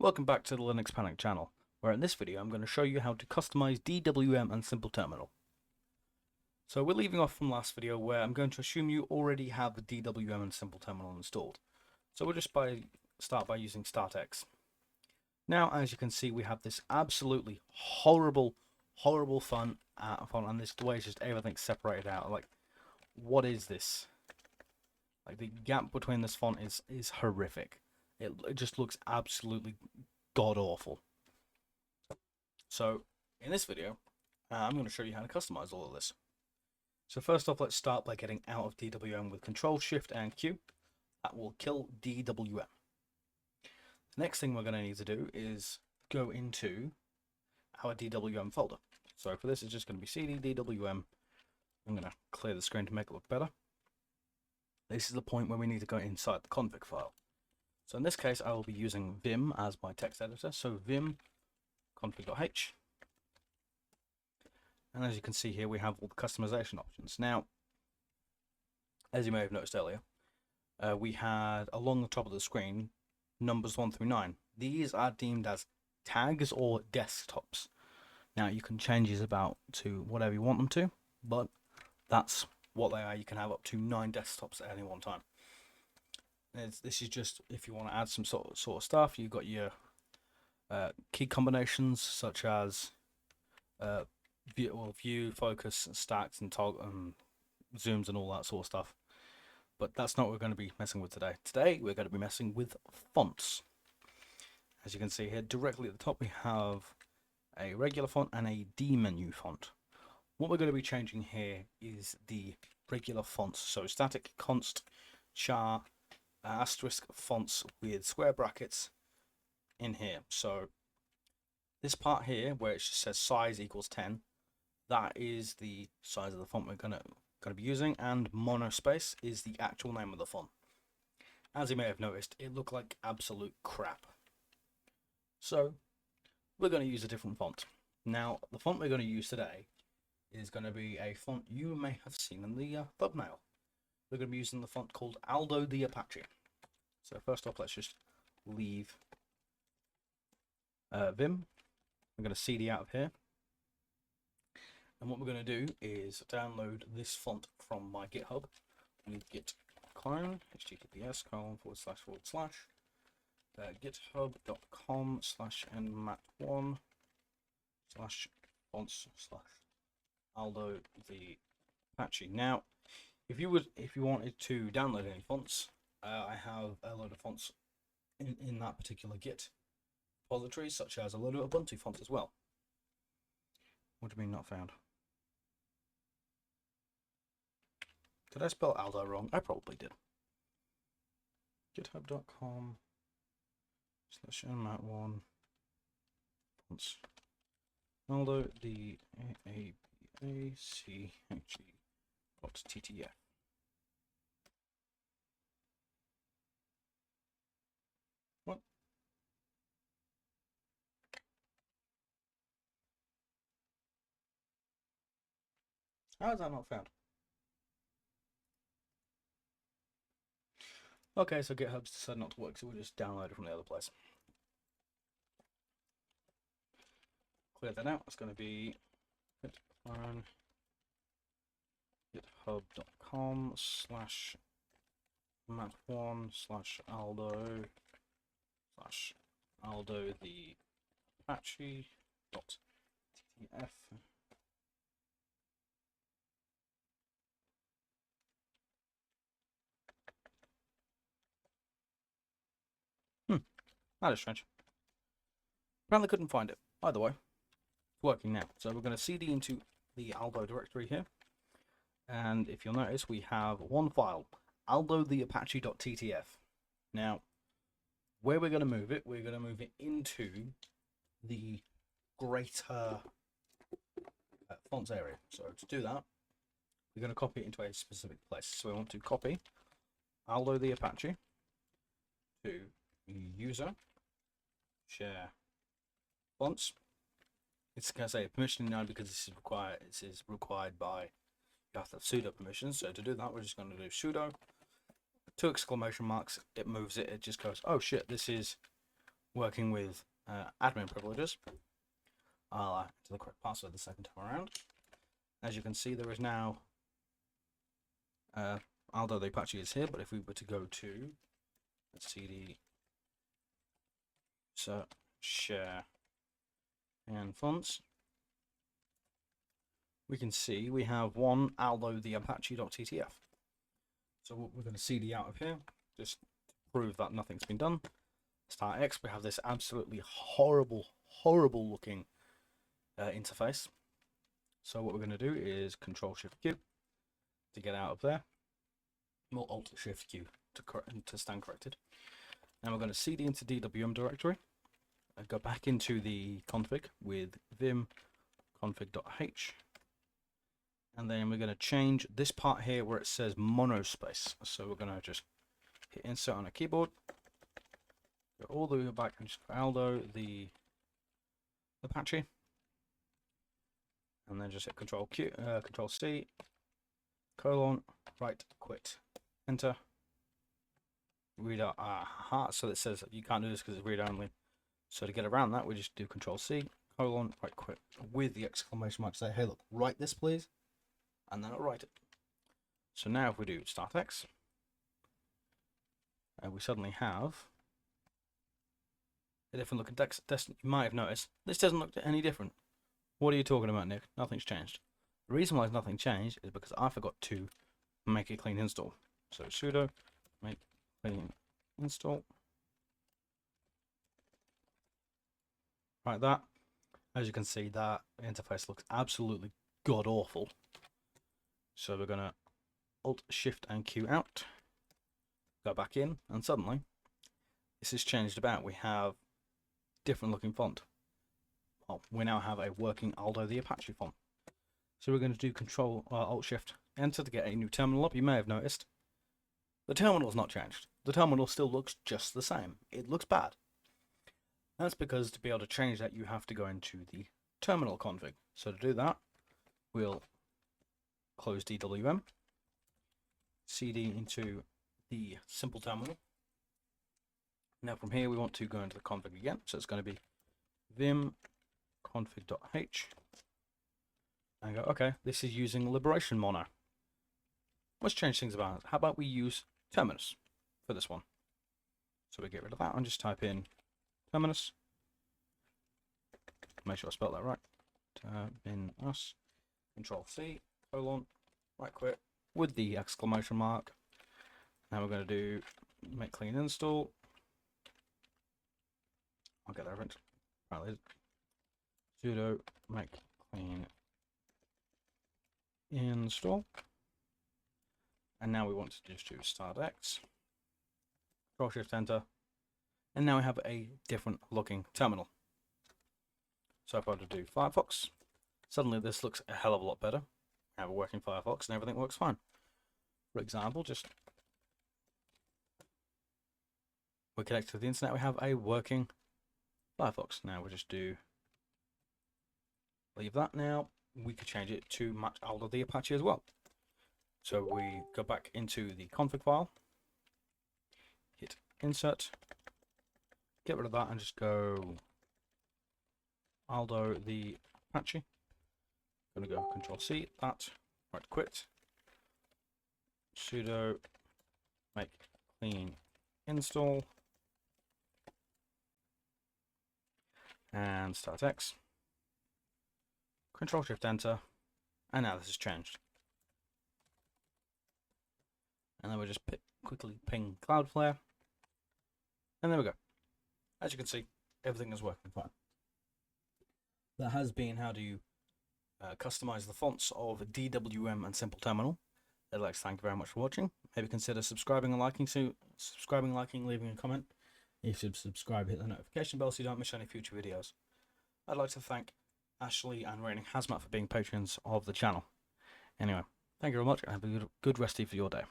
Welcome back to the Linux Panic channel, where in this video I'm going to show you how to customize DWM and Simple Terminal. So we're leaving off from last video where I'm going to assume you already have the DWM and Simple Terminal installed. So we'll just start by using StartX. Now, as you can see, we have this absolutely horrible font, and this way is just everything separated out. Like, what is this? Like, the gap between this font is horrific. It just looks absolutely god-awful. So, in this video, I'm going to show you how to customize all of this. So first off, let's start by getting out of DWM with Control Shift and Q. That will kill DWM. The next thing we're going to need to do is go into our DWM folder. So for this, it's just going to be CD DWM. I'm going to clear the screen to make it look better. This is the point where we need to go inside the config file. So in this case, I will be using Vim as my text editor. So Vim config.h. And as you can see here, we have all the customization options. Now, as you may have noticed earlier, we had along the top of the screen numbers 1 through 9. These are deemed as tags or desktops. Now you can change these about to whatever you want them to, but that's what they are. You can have up to 9 desktops at any one time. This is just if you want to add some sort of stuff. You've got your key combinations such as view, focus, stacks, and toggle, zooms, and all that sort of stuff. But that's not what we're going to be messing with today. Today we're going to be messing with fonts. As you can see here, directly at the top we have a regular font and a D menu font. What we're going to be changing here is the regular fonts. So static, const, char, asterisk fonts with square brackets in here. So this part here where it just says size equals 10, that is the size of the font we're gonna be using, and monospace is the actual name of the font. As you may have noticed, it looked like absolute crap. So we're going to use a different font. Now the font we're going to use today is going to be a font you may have seen in the thumbnail. We're going to be using the font called Aldo the Apache. So first off, let's just leave Vim. I'm going to CD out of here. And what we're going to do is download this font from my GitHub. I need git clone, https:// github.com/nmat1/fonts/Aldo the Apache. Now, if you wanted to download any fonts, I have a load of fonts in that particular Git repository, such as a load of Ubuntu fonts as well. What do you mean not found? Did I spell Aldo wrong? I probably did. github.com/nmat1 fonts Aldo the APACHE.ttf. What? How is that not found? Okay, so GitHub's decided not to work, so we'll just download it from the other place. Clear that out. It's going to be github.com/mat1/Aldo the Apache.ttf. That is strange. Apparently couldn't find it. Either way, it's working now. So we're going to CD into the Aldo directory here. And if you'll notice, we have one file, aldotheapache.ttf. Now, where we're going to move it, we're going to move it into the greater fonts area. So to do that, we're going to copy it into a specific place. So we want to copy Aldo the Apache to user, share fonts. It's going to say permission now because this is required. This is required by, you have to have sudo permissions. So to do that, we're just going to do sudo 2 exclamation marks. It moves it. It just goes, oh shit, this is working with admin privileges, I'll enter the correct password the second time around. As you can see, there is now, although the Apache is here, but if we were to go to cd search share and fonts, we can see we have one Aldo the Apache.ttf. So we're going to cd out of here, just to prove that nothing's been done. Start X, we have this absolutely horrible looking interface. So what we're going to do is Control-Shift-Q to get out of there. More Alt-Shift-Q to stand corrected. Now we're going to cd into DWM directory and go back into the config with vim config.h, and then we're going to change this part here where it says monospace. So we're going to just hit insert on a keyboard, go all the way back and just Aldo the Apache, and then just hit Control C, colon, right, quit, enter. Read out, so it says you can't do this because it's read only. So to get around that, we just do Control C, colon, right, quit, with the exclamation mark. Say, hey, look, write this, please, and then I'll write it. So now if we do Start X, we suddenly have a different looking text. You might have noticed this doesn't look any different. What are you talking about, Nick? Nothing's changed. The reason why nothing changed is because I forgot to make a clean install. So sudo make clean install. Like that. As you can see, that interface looks absolutely god awful. So we're gonna Alt Shift and Q out, go back in, and suddenly this is changed about. We have different looking font. Well, we now have a working Aldo the Apache font. So we're going to do Control Alt Shift Enter to get a new terminal up. You may have noticed the terminal's not changed. The terminal still looks just the same. It looks bad. That's because to be able to change that, you have to go into the terminal config. So to do that, we'll close DWM, cd into the simple terminal. Now from here we want to go into the config again. So it's going to be vim config.h and go, okay, this is using liberation mono. Let's change things about it. How about we use terminus for this one? So we get rid of that and just type in terminus. Make sure I spelled that right. Terminus. Control C, colon, right quit with the exclamation mark. Now we're going to do make clean install. I'll get that right. Sudo make clean install. And now we want to just do Start X. Control Shift Enter. And now we have a different looking terminal. So if I were to do Firefox, suddenly this looks a hell of a lot better. I have a working Firefox and everything works fine. For example, we're connected to the internet, we have a working Firefox. Now we'll just leave that now. We could change it to match Aldo the Apache as well. So we go back into the config file, hit insert, get rid of that and just go Aldo the Apache. I'm going to go Control C, that, right quit, sudo make clean install, and Start X. Control Shift Enter, and now this has changed. And then we'll just quickly ping Cloudflare, and there we go. As you can see, everything is working fine. That has been how do you customize the fonts of DWM and Simple Terminal. I'd like to thank you very much for watching. Maybe consider subscribing and liking, leaving a comment. If you subscribe, hit the notification bell so you don't miss any future videos. I'd like to thank Ashley and Raining Hazmat for being patrons of the channel. Anyway, thank you very much and have a good rest of your day.